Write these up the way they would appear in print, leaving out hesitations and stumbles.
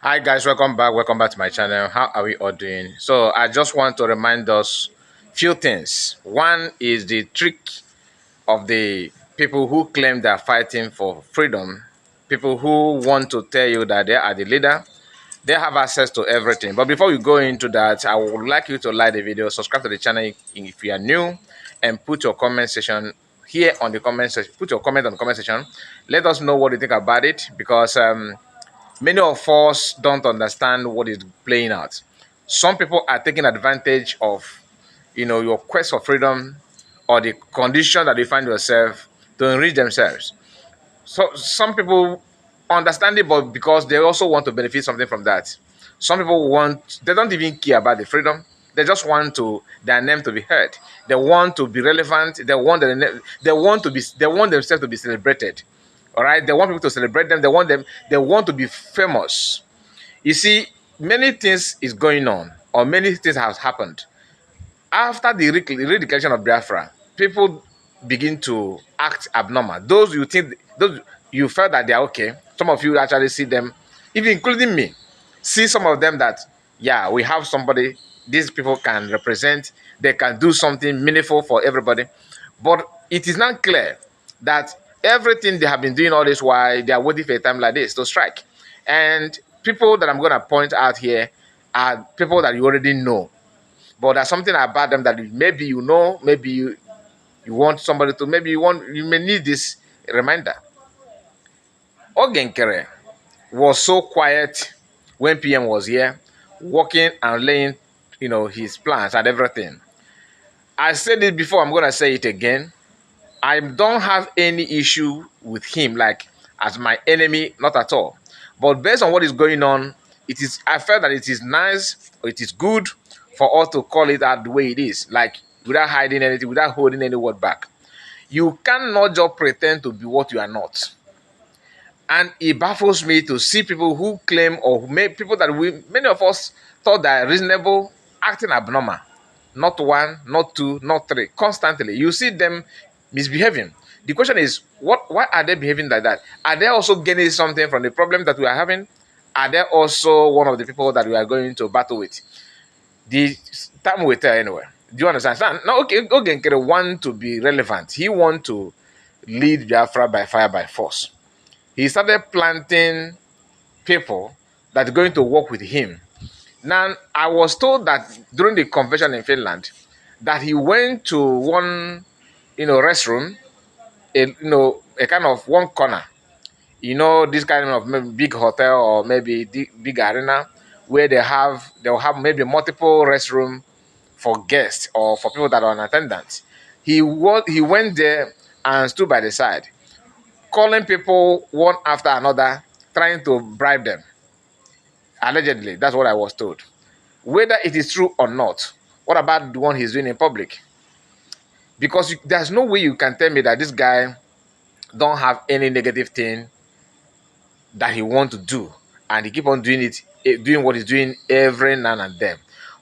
Hi guys, welcome back to my channel. How are we all doing? So I just want to remind us few things. One is the trick of the people who claim they are fighting for freedom, people who want to tell you that they are the leader. They have access to everything. But before we go into that, I would like you to like the video, subscribe to the channel if you are new, and put your comment section here on the comment section. Put your comment on the comment section. Let us know what you think about it, because many of us don't understand what is playing out. Some people are taking advantage of, your quest for freedom or the condition that you find yourself to enrich themselves. So some people understand it, but because they also want to benefit something from that. Some people they don't even care about the freedom. They just want their name to be heard. They want to be relevant. They want themselves to be celebrated. All right. They want people to celebrate them. They want to be famous. You see, many things is going on, or many things have happened after the redeclaration of Biafra. People begin to act abnormal. Those you felt that they are okay. Some of you actually see them, even including me, see some of them that, yeah, we have somebody. These people can represent. They can do something meaningful for everybody. But it is not clear that everything they have been doing all this while, they are waiting for a time like this to strike. And people that I'm going to point out here are people that you already know, but there's something about them that maybe you know, maybe you want somebody to, you may need this reminder. Ogenkere was so quiet when PM was here, working and laying, his plans and everything. I said it before, I'm gonna say it again. I don't have any issue with him, like as my enemy, not at all. But based on what is going on, I felt that it is nice, or it is good for us to call it out the way it is, like without hiding anything, without holding any word back. You cannot just pretend to be what you are not. And it baffles me to see people who claim, or people that many of us thought that are reasonable, acting abnormal. Not one, not two, not three. Constantly, you see them misbehaving. The question is, why are they behaving like that? Are they also gaining something from the problem that we are having? Are they also one of the people that we are going to battle with? The time will tell anyway. Do you understand? Now, okay, Ogenkere want to be relevant. He want to lead Biafra by fire by force. He started planting people that are going to work with him. Now, I was told that during the convention in Finland, that he went to one, restroom, a kind of one corner, this kind of maybe big hotel or maybe big arena, where they'll have maybe multiple restroom for guests or for people that are on attendance. He went there and stood by the side, calling people one after another, trying to bribe them. Allegedly, that's what I was told. Whether it is true or not, what about the one he's doing in public? Because there's no way you can tell me that this guy don't have any negative thing that he want to do, and he keep on doing it, doing what he's doing every now and then.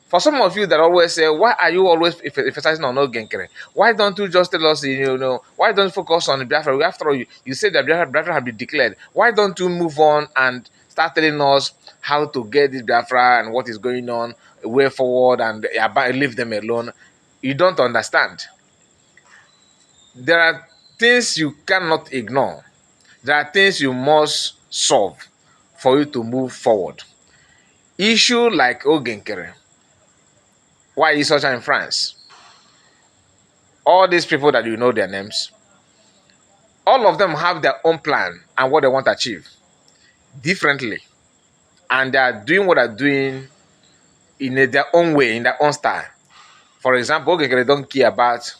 For some of you that always say, why are you always emphasizing on Ogenkere? Why don't you just tell us, why don't you focus on Biafra? After all, you said that Biafra have been declared. Why don't you move on and start telling us how to get this Biafra and what is going on, way forward, and leave them alone? You don't understand. There are things you cannot ignore. There are things you must solve for you to move forward. Issue like Ogenkere, why is such in France? All these people that you know their names, all of them have their own plan and what they want to achieve differently. And they are doing what they're doing in their own way, in their own style. For example, Ogenkere don't care about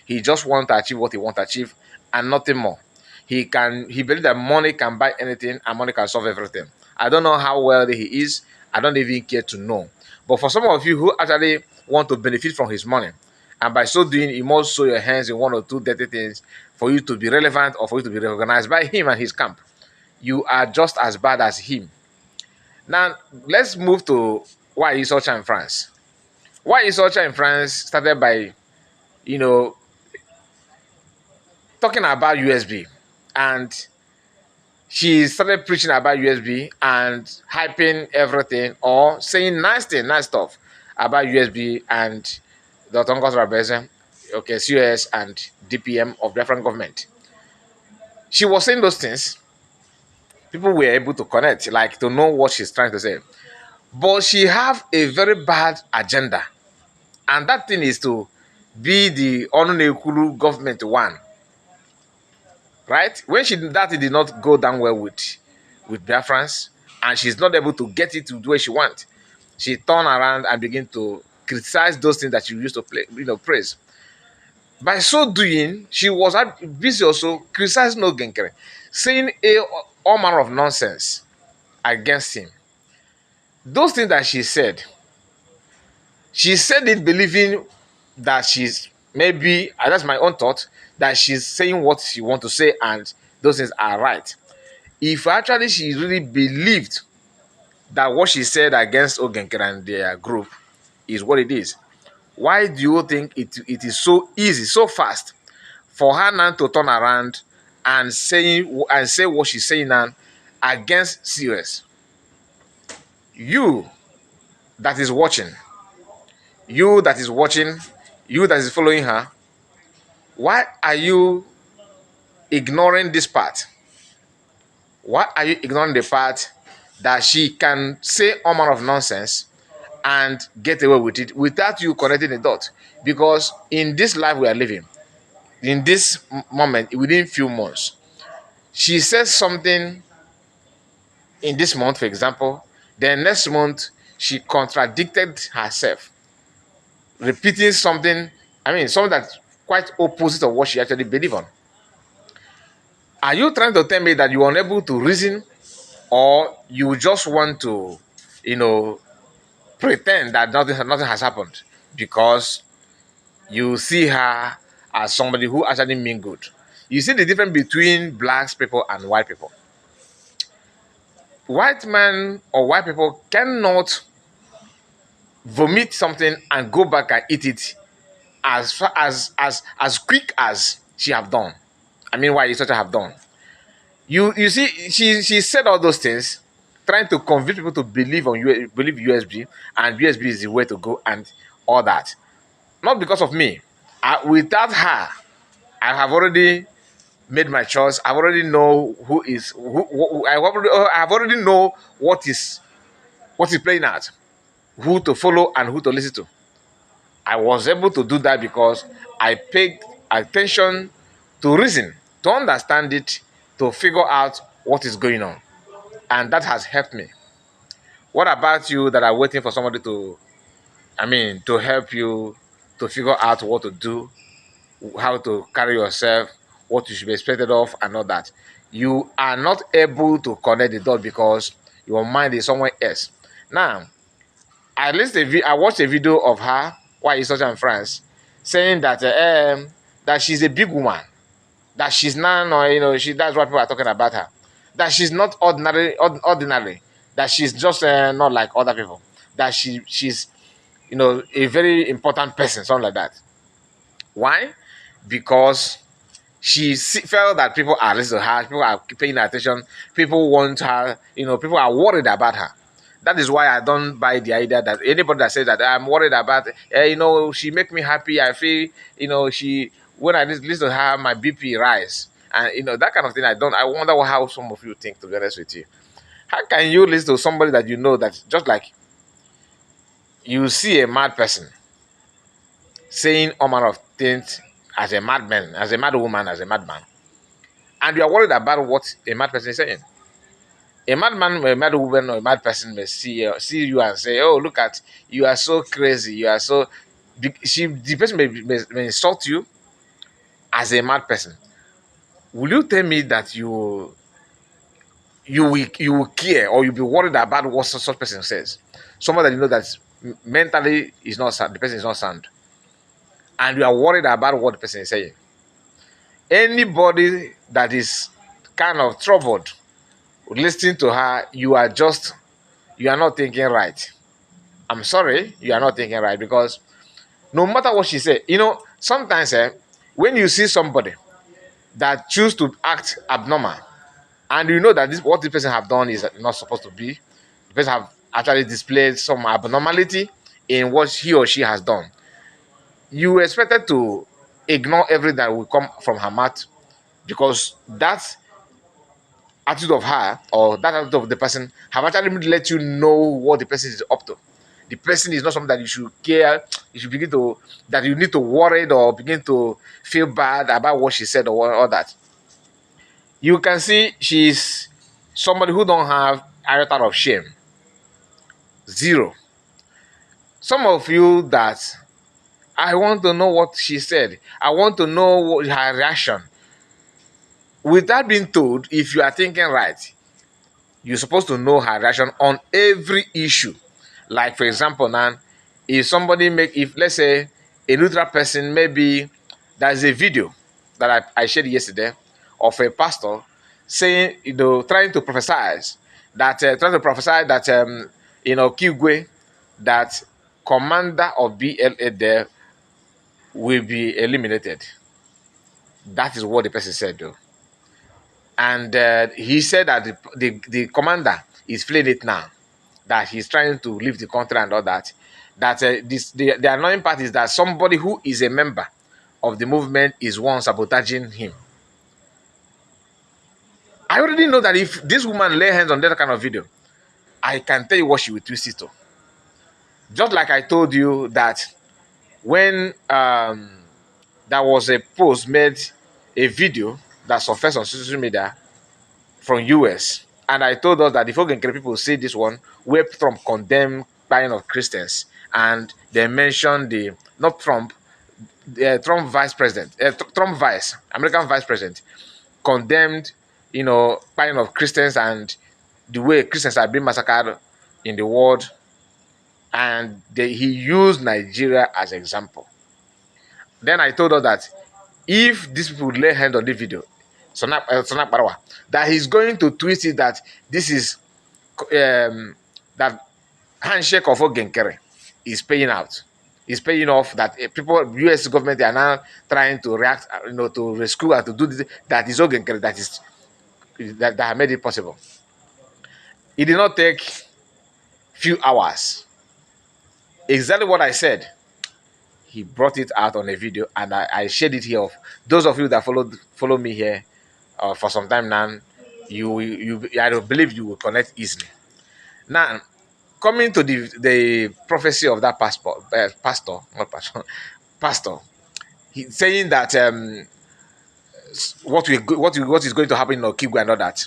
he just wants to achieve what he wants to achieve and nothing more. He believes that money can buy anything and money can solve everything. I don't know how wealthy he is. I don't even care to know. But for some of you who actually want to benefit from his money, and by so doing, you must show your hands in one or two dirty things for you to be relevant or for you to be recognized by him and his camp. You are just as bad as him. Now, let's move to why is Ocha in France. Why is Ocha in France started by, you know, talking about USB and she started preaching about USB and hyping everything or saying nice thing, nice stuff about USB and the Tongas Rabeze, okay, COS and DPM of different government. She was saying those things. People were able to connect, like to know what she's trying to say. But she have a very bad agenda. And that thing is to be the Onunekuru government one. Right? When she that it did not go down well with Biafrans, and she's not able to get it to the way she wants, she turned around and begin to criticize those things that she used to play, praise. By so doing, she was busy also criticizing Ogenkere, saying all manner of nonsense against him. Those things that she said it believing that she's maybe, that's my own thought, that she's saying what she wants to say and those things are right. If actually she really believed that what she said against Ogenkere and their group is what it is, why do you think it is so easy, so fast for her now to turn around and say what she's saying now against CS? You that is watching, you that is watching, you that is following her, why are you ignoring this part? Why are you ignoring the part that she can say all manner of nonsense and get away with it without you connecting the dot? Because in this life we are living, in this moment, within few months, she says something in this month, for example, then next month she contradicted herself, repeating something, something that's quite opposite of what she actually believed on. Are you trying to tell me that you are unable to reason, or you just want to, pretend that nothing has happened because you see her as somebody who actually mean good? You see the difference between black people and white people. White men or white people cannot vomit something and go back and eat it as far as quick as she have done. Why you sort of have done. You see, she said all those things, trying to convince people to believe USB, and USB is the way to go and all that. Not because of me. Without her, I have already made my choice. I already know I have already know what is playing out, who to follow and who to listen to. I was able to do that because I paid attention to reason, to understand it, to figure out what is going on. And that has helped me. What about you that are waiting for somebody to help you to figure out what to do, how to carry yourself, what you should be expected of, and all that? You are not able to connect the dot because your mind is somewhere else. Now, I watched a video of her while in Southern France, saying that she's a big woman, that she's not, that's what people are talking about her, that she's not ordinary, that she's just not like other people, that she's a very important person, something like that. Why? Because she felt that people are listening to her, people are paying attention, people want her, people are worried about her. That is why I don't buy the idea that anybody that says that I'm worried about, she make me happy. I feel, when I listen to her, my BP rise. And, that kind of thing, I wonder how some of you think, to be honest with you. How can you listen to somebody that you know that just like you see a mad person saying all manner of things as a madman, as a mad woman, as a madman, and you are worried about what a mad person is saying? A madman, a mad woman, or a mad person may see you and say, "Oh, look at you are so crazy. You are so." The person may insult you as a mad person. Will you tell me that you will care, or you'll be worried about what such person says? Someone that you know that mentally is not sound, the person is not sound, and you are worried about what the person is saying. Anybody that is kind of troubled listening to her, you are not thinking right. I'm sorry, you are not thinking right, because no matter what she said, sometimes when you see somebody that choose to act abnormal, and you know that this what the person have done is not supposed to be. The person have actually displayed some abnormality in what he or she has done. You expected to ignore everything that will come from her mouth, because that attitude of her or that attitude of the person have actually let you know what the person is up to. The person is not something that you should care, you should begin to, that you need to worry or begin to feel bad about what she said or all that. You can see she's somebody who don't have iota of shame. Zero. Some of you that I want to know what she said. I want to know what her reaction. Without being told, if you are thinking right, you're supposed to know her reaction on every issue. Like for example, now, if somebody make, if let's say a neutral person, maybe there's a video that I shared yesterday of a pastor saying, trying to prophesy that Kigwe, that commander of BLA there will be eliminated. That is what the person said, though. And he said that the commander is fleeing it now, that he's trying to leave the country and all that. That the annoying part is that somebody who is a member of the movement is one sabotaging him. I already know that if this woman lay hands on that kind of video, I can tell you what she will twist it to. Just like I told you that when there was a post made, a video that surfaced on social media from US, and I told us that if Ogenkere people see this one, where Trump condemned buying of Christians, and they mentioned the not Trump, Trump vice president, American vice president, condemned, buying of Christians and the way Christians are being massacred in the world, and he used Nigeria as an example. Then I told us that if these people lay hand on the video, that he's going to twist it that this is that handshake of Ogenkere is paying out. Is paying off, that people, US government, are now trying to react, to rescue and to do this, that is Ogenkere that made it possible. It did not take few hours. Exactly what I said. He brought it out on a video, and I shared it here. Of those of you that follow me here for some time now, I don't believe you will connect easily. Now, coming to the prophecy of that pastor, he's saying that what is going to happen in Okigwe and all that,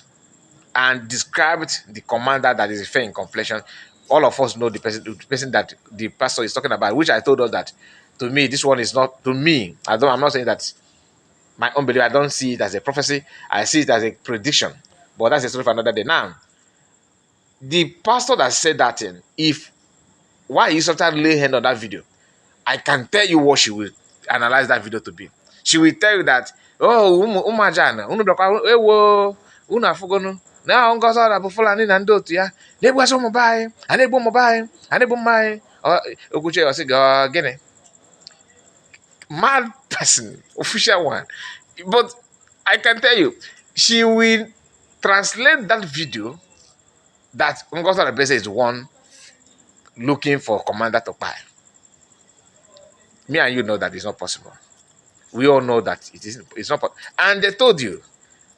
and described the commander that is fair in complexion. All of us know the person that the pastor is talking about, which I told us that, to me, this one is not, to me, I'm not saying that my own belief, I don't see it as a prophecy, I see it as a prediction. But that's a story for another day. Now, the pastor that said that thing, if why you sometimes lay hand on that video, I can tell you what she will analyze that video to be. She will tell you that, oh, umajana, ewo, unafugonu, na ngoza da Fulani na ndị otu ya, na-egbuasị ụmụ be anyị, a na-egbu ụmụ be anyị, a na-egbu mma anyị. Okwuche ọsị gị, gịnị? Mad person, official one. But I can tell you, she will translate that video that Ngoza Rebese is one looking for commander to buy. Me and you know that it's not possible. We all know that it's not possible. And they told you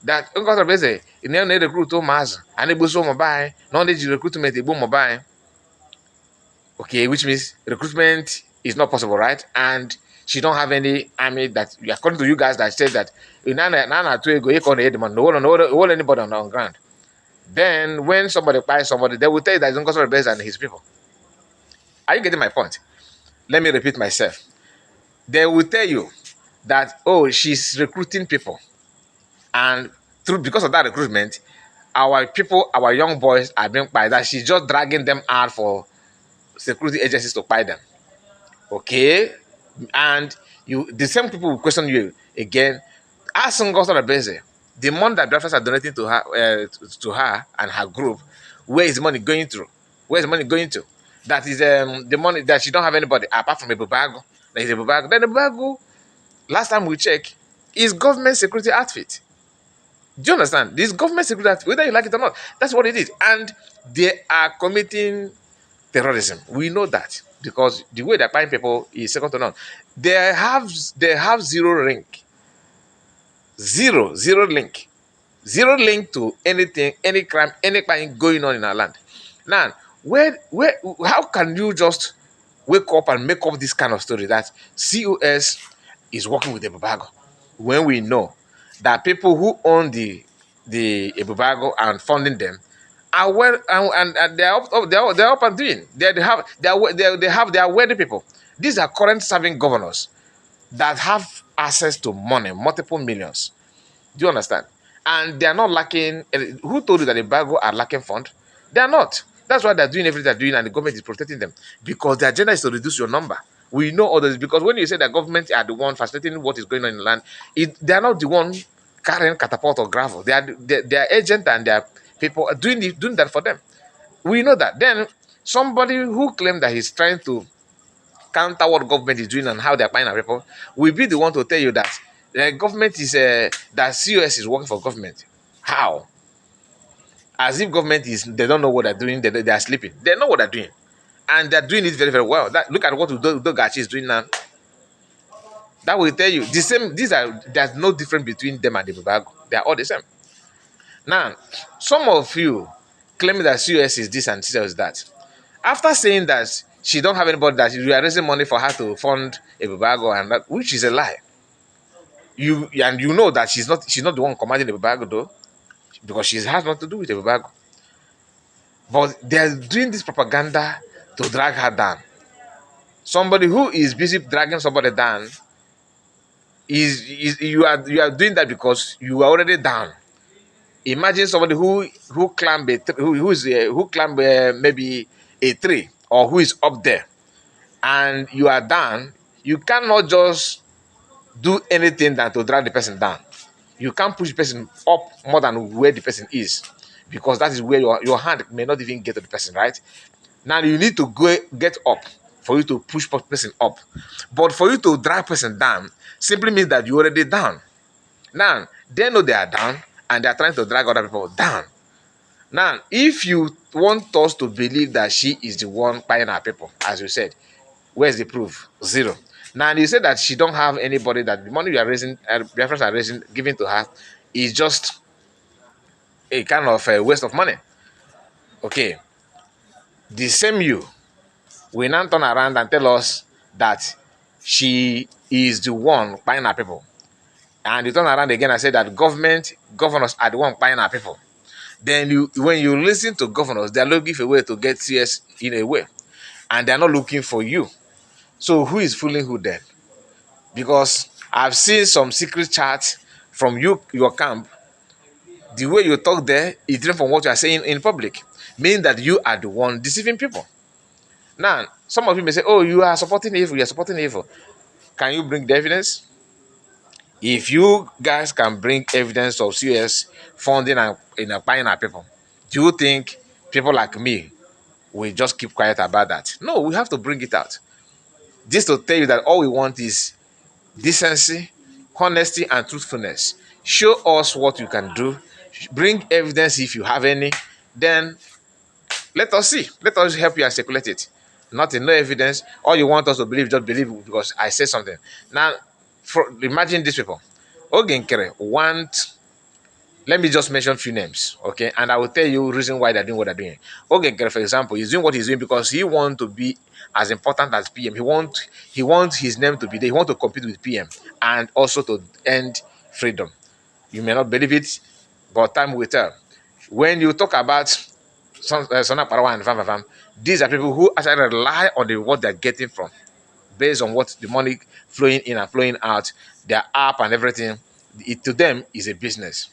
that Ngoza Rebese, in the recruit Maz, and they boost mobile, not the recruitment, they boom mobile. Okay, which means recruitment is not possible, right? And she don't have any army that, according to you guys, that said that no anybody on ground. Then when somebody buys somebody, they will tell you that it's Ngoza Rebese and his people. Are you getting my point? Let me repeat myself. They will tell you that, oh, she's recruiting people, and because of that recruitment, our people, our young boys are being by that. She's just dragging them out for security agencies to buy them. Okay, and the same people will question you again. Ask Ngoza Rebese, the money that Biafrans are donating to her and her group, where is the money going through? Where is the money going to? That is the money that she don't have anybody apart from a Bubago. There is a Bubago. Then the Bubago, last time we checked, is government security outfit. Do you understand? This government security, whether you like it or not, that's what it is. And they are committing terrorism. We know that because the way they're buying people is second to none. They have zero link, zero link, zero link to anything, any crime, any crime going on in our land. Now, where, how can you just wake up and make up this kind of story that COS is working with the Ebubago when we know that people who own the Ebubago and funding them are well and they're up and doing. They are wealthy people. These are current serving governors that have access to money, multiple millions. Do you understand? And they are not lacking. Who told you that the Bago are lacking fund? They are not. That's why they're doing everything they're doing, and the government is protecting them because the agenda is to reduce your number. We know all this because when you say that government are the one facilitating what is going on in the land, they are not the one carrying catapult or gravel. They are agent and they are people doing that for them. We know that. Then somebody who claimed that he's trying to counter what government is doing and how they're buying our people will be the one to tell you that the government is that COS is working for government. How? As if government is they don't know what they're doing, they are sleeping. They know what they're doing. And they're doing it very, very well. Look at what Udogachi is doing now. That will tell you the same. There's no difference between them and the Bubago. They are all the same. Now, some of you claim that COS is this and COS is that. After saying that she don't have anybody that you are raising money for her to fund a Bubago and that, which is a lie. You know that she's not the one commanding the Bubago though, because she has nothing to do with the Bubago. But they're doing this propaganda to drag her down. Somebody who is busy dragging somebody down is you are doing that because you are already down. Imagine somebody who climb who climb maybe a tree or who is up there and you are down. You cannot just do anything than to drag the person down. You can't push the person up more than where the person is because that is where your hand may not even get to the person, right? Now you need to go get up for you to push the person up. But for you to drag person down simply means that you're already down. Now, they know they are down and they are trying to drag other people down. Now, if you want us to believe that she is the one buying our people, as you said, where's the proof? Zero. Now, you said that she don't have anybody, that the money you are raising, Biafrans are raising, giving to her is just a kind of a waste of money. Okay. The same you will now turn around and tell us that she is the one buying our people. And you turn around again and say that governors are the one buying our people. Then when you listen to governors, they're looking for a way to get CS in a way. And they're not looking for you. So who is fooling who then? Because I've seen some secret chats from your camp. The way you talk there is different from what you are saying in public, meaning that you are the one deceiving people. Now, some of you may say, oh, you are supporting evil, you are supporting evil. Can you bring the evidence? If you guys can bring evidence of CS funding and buying our people, do you think people like me will just keep quiet about that? No, we have to bring it out. Just to tell you that all we want is decency, honesty, and truthfulness. Show us what you can do. Bring evidence if you have any. Then let us see. Let us help you and circulate it. Nothing, no evidence. All you want us to believe, just believe because I say something. Now, imagine these people. Ogenkere want, let me just mention a few names, okay? And I will tell you reason why they're doing what they're doing. Ogenkere, for example, he's doing what he's doing because he wants to be as important as PM. He wants his name to be there. He wants to compete with PM and also to end freedom. You may not believe it, but time will tell. When you talk about Sona Parawa and Vam, these are people who actually rely on what they're getting from, based on what the money flowing in and flowing out, their app and everything. It to them is a business.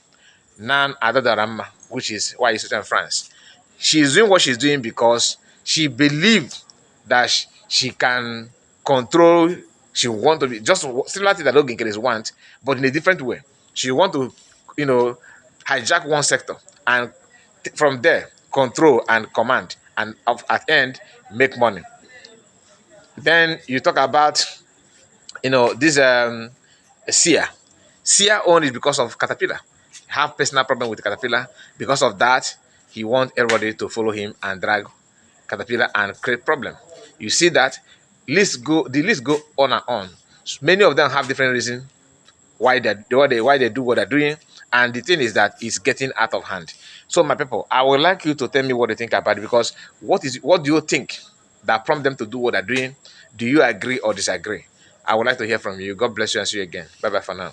Nan Adadaramma, which is why he's in France. She's doing what she's doing because she believed that she can control. She want to be just similar to that Oginkers want, but in a different way. She want to, hijack one sector and from there control and command and at end make money. Then you talk about this Sia. Sia owned it because of Caterpillar. have personal problem with Caterpillar. Because of that, he wants everybody to follow him and drag Caterpillar and create problem. You see that the list go on and on. Many of them have different reasons why they do what they're doing, and the thing is that it's getting out of hand. So my people, I would like you to tell me what you think about it, because what do you think that prompt them to do what they're doing? Do you agree or disagree? I would like to hear from you. God bless you and see you again. Bye bye for now.